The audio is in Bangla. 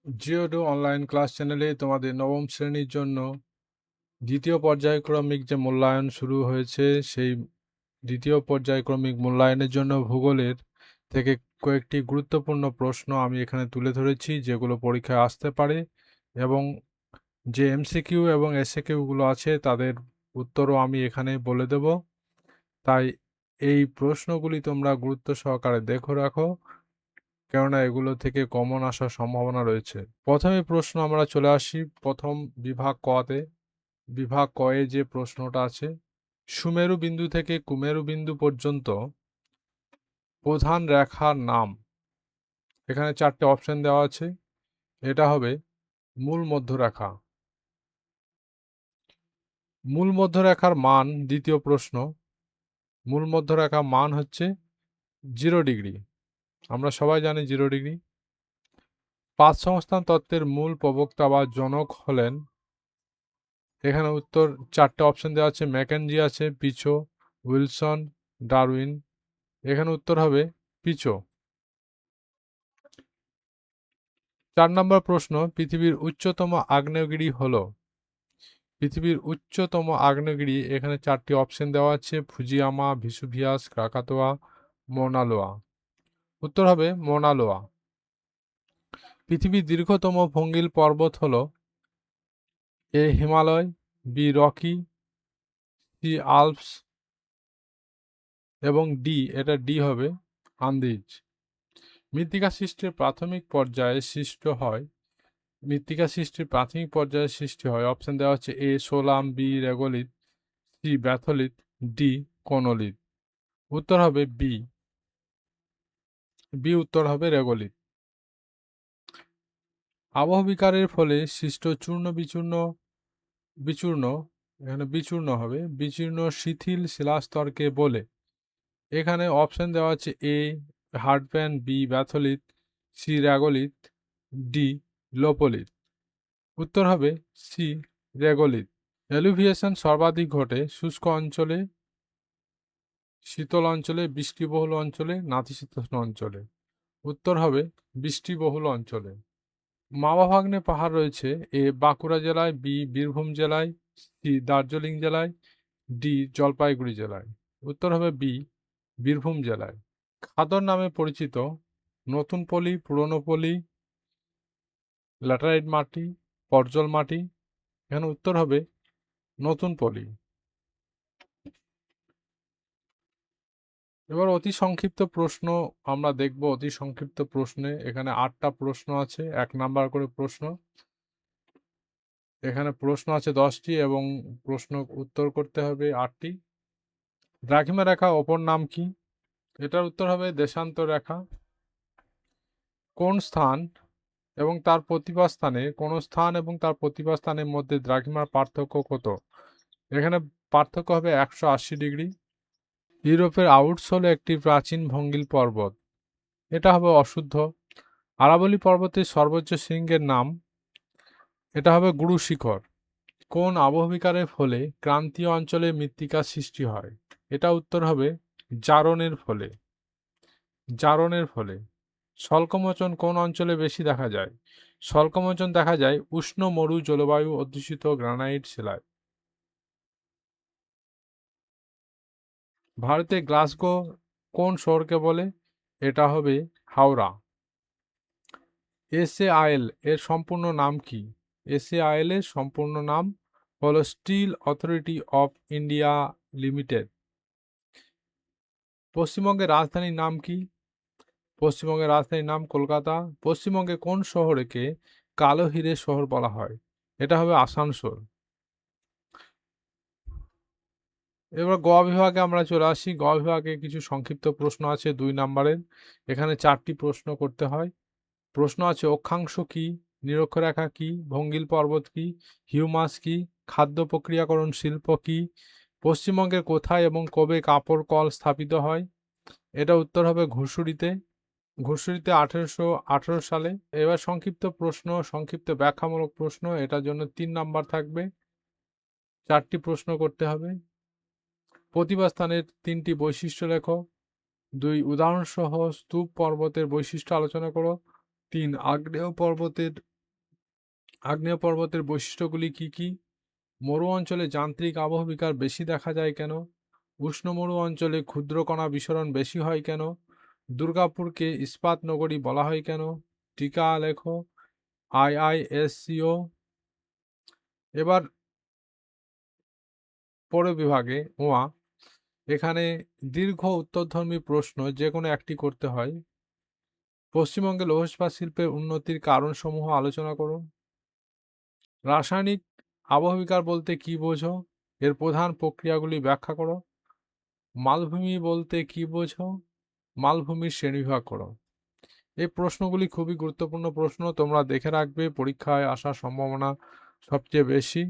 জিওডো অনলাইন ক্লাস চ্যানেলে তোমাদের নবম শ্রেণীর জন্য দ্বিতীয় পর্যায়ক্রমিক যে মূল্যায়ন শুরু হয়েছে, সেই দ্বিতীয় পর্যায়ক্রমিক মূল্যায়নের জন্য ভূগোলের থেকে কয়েকটি গুরুত্বপূর্ণ প্রশ্ন আমি এখানে তুলে ধরেছি, যেগুলো পরীক্ষায় আসতে পারে, এবং যে এমসিকিউ এবং এসএকিউগুলো আছে তাদের উত্তরও আমি এখানে বলে দেব। তাই এই প্রশ্নগুলি তোমরা গুরুত্ব সহকারে দেখো রাখো, কেননা এগুলো থেকে কমন আসার সম্ভাবনা রয়েছে। প্রথমে প্রশ্ন আমরা চলে আসি প্রথম বিভাগ কতে। বিভাগ কয়ে যে প্রশ্নটা আছে, সুমেরু বিন্দু থেকে কুমেরু বিন্দু পর্যন্ত প্রধান রেখার নাম। এখানে চারটে অপশন দেওয়া আছে। এটা হবে মূল মধ্যরেখা। মূল মধ্যরেখার মান, দ্বিতীয় প্রশ্ন, মূল মধ্যরেখার মান হচ্ছে 0 ডিগ্রি। আমরা সবাই জানি 0 ডিগ্রি। পাঁচ সংস্থান তত্ত্বের মূল প্রবক্তা বা জনক হলেন, এখানে উত্তর চারটে অপশন দেওয়া আছে, ম্যাকেনজি আছে, পিচো, উইলসন, ডারউইন। এখানে উত্তর হবে পিচো। 4 নম্বর প্রশ্ন, পৃথিবীর উচ্চতম আগ্নেয়গিরি হলো। পৃথিবীর উচ্চতম আগ্নেয়গিরি, এখানে চারটি অপশন দেওয়া আছে, ফুজিয়ামা, ভিসুভিয়াস, ক্রাকাতোয়া, মৌনা লোয়া। উত্তর হবে মৌনা লোয়া। পৃথিবীর দীর্ঘতম ভঙ্গিল পর্বত হলো, A Himalaya, B Rocky, C Alps, এবং ডি হবে আন্দিজ। মৃত্তিকা সৃষ্টির প্রাথমিক পর্যায়ে সৃষ্ট হয়, মৃত্তিকা সৃষ্টির প্রাথমিক পর্যায়ে সৃষ্টি হয়, অপশন দেওয়া হচ্ছে এ সোলাম, বি রেগোলিথ, সি ব্যাথলিথ, ডি কোনোলিথ। উত্তর হবে বি। উত্তর হবে রেগোলিথ। আবহবিকারের ফলে সৃষ্ট চূর্ণ বিচূর্ণ, এখানে বিচূর্ণ হবে, বিচূর্ণ শিথিল শিলাস্তরকে বলে। এখানে অপশন দেওয়া আছে এ হার্ডপ্যান, বি ব্যাথলিথ, সি রেগোলিথ, ডি লোপোলিথ। উত্তর হবে সি রেগোলিথ। অ্যালুভিয়েশন সর্বাধিক ঘটে শুষ্ক অঞ্চলে, শীতল অঞ্চলে, বৃষ্টিবহুল অঞ্চলে, নাতিশীতোষ্ণ অঞ্চলে। উত্তর হবে বৃষ্টিবহুল অঞ্চলে। মাওয়া-ভাগ্নে পাহাড় রয়েছে, এ বাঁকুড়া জেলায়, বি বীরভূম জেলায়, সি দার্জিলিং জেলায়, ডি জলপাইগুড়ি জেলায়। উত্তর হবে বি বীরভূম জেলায়। খাদর নামে পরিচিত নতুন পলি, পুরনো পলি, ল্যাটেরাইট মাটি, পর্জল মাটি। এখানে উত্তর হবে নতুন পলি। এবার অতি সংক্ষিপ্ত প্রশ্ন আমরা দেখব। অতি সংক্ষিপ্ত প্রশ্নে এখানে 8টা প্রশ্ন আছে, 1 নাম্বার করে প্রশ্ন। এখানে প্রশ্ন আছে 10টি এবং প্রশ্ন উত্তর করতে হবে 8টি। দ্রাঘিমা রেখা অপর নাম কি? এটার উত্তর হবে দেশান্ত রেখা। কোন স্থান এবং তার প্রতিভা স্থানে, কোন স্থান এবং তার প্রতিভা স্থানের মধ্যে দ্রাঘিমার পার্থক্য কত? এখানে পার্থক্য হবে 180 ডিগ্রি। ইউরোপের আউটস হলো একটি প্রাচীন ভঙ্গিল পর্বত। এটা হবে অশুদ্ধ। আরাবলী পর্বতের সর্বোচ্চ শৃঙ্গের নাম, এটা হবে গুরু শিখর। কোন আবহবিকারের ফলে ক্রান্তীয় অঞ্চলে মৃত্তিকার সৃষ্টি হয়? এটা উত্তর হবে জারণের ফলে। জারণের ফলে। স্বল্পমোচন কোন অঞ্চলে বেশি দেখা যায়? স্বল্পমোচন দেখা যায় উষ্ণ মরু জলবায়ু অধ্যুষিত গ্রানাইট শিলায়। ভারতে গ্লাসগো কোন শহরকে বলে? এটা হবে হাওড়া। এসএআইএল এর সম্পূর্ণ নাম কি? এসএআইএল এর সম্পূর্ণ নাম হলো steel authority of India limited. পশ্চিমবঙ্গের রাজধানীর নাম কি? পশ্চিমবঙ্গের রাজধানীর নাম কলকাতা। পশ্চিমবঙ্গে কোন শহরকে কালো হীরের শহর বলা হয়? এটা হবে আসানসোল। এবার গ বিভাগে আমরা চলে আসি। গ বিভাগে কিছু সংক্ষিপ্ত প্রশ্ন আছে 2 নাম্বারের। এখানে 4টি প্রশ্ন করতে হয়। প্রশ্ন আছে অক্ষাংশ কি, নিরক্ষরেখা কি, ভঙ্গিল পর্বত কি, হিউমাস কি, খাদ্য প্রক্রিয়াকরণ শিল্প কি, পশ্চিমবঙ্গের কোথায় এবং কবে কাপড় কল স্থাপিত হয়? এটা উত্তর হবে ঘুষুরিতে। ঘুষুরিতে 1818 সালে। এবার সংক্ষিপ্ত প্রশ্ন, সংক্ষিপ্ত ব্যাখ্যামূলক প্রশ্ন, এটার জন্য 3 নাম্বার থাকবে। 4টি প্রশ্ন করতে হবে। প্রতিভা স্থানের 3টি বৈশিষ্ট্য লেখো। 2 উদাহরণ সহ স্তূপ পর্বতের বৈশিষ্ট্য আলোচনা করো। 3 আগ্নেয় পর্বতের আগ্নেয় পর্বতের বৈশিষ্ট্যগুলি কি কি? মরু অঞ্চলে যান্ত্রিক আবহবিকার বেশি দেখা যায় কেন? উষ্ণ মরু অঞ্চলে ক্ষুদ্র কণা বিস্ফোরণ বেশি হয় কেন? দুর্গাপুরকে ইস্পাত নগরী বলা হয় কেন? টিকা লেখো। আইআইএসসিও। এবার পরের বিভাগে ওয়া, এখানে দীর্ঘ উত্তরধর্মী প্রশ্ন যে কোনো একটি করতে হয়। পশ্চিমবঙ্গে লৌহ ইস্পাত শিল্পের উন্নতির কারণসমূহ আলোচনা করুন। রাসায়নিক আবহবিকার বলতে কি বোঝো? এর প্রধান প্রক্রিয়াগুলি ব্যাখ্যা করো। মালভূমি বলতে কি বোঝো? মালভূমির শ্রেণীবিভাগ করো। এই প্রশ্নগুলি খুবই গুরুত্বপূর্ণ প্রশ্ন, তোমরা দেখে রাখবে, পরীক্ষায় আসার সম্ভাবনা সবচেয়ে বেশি।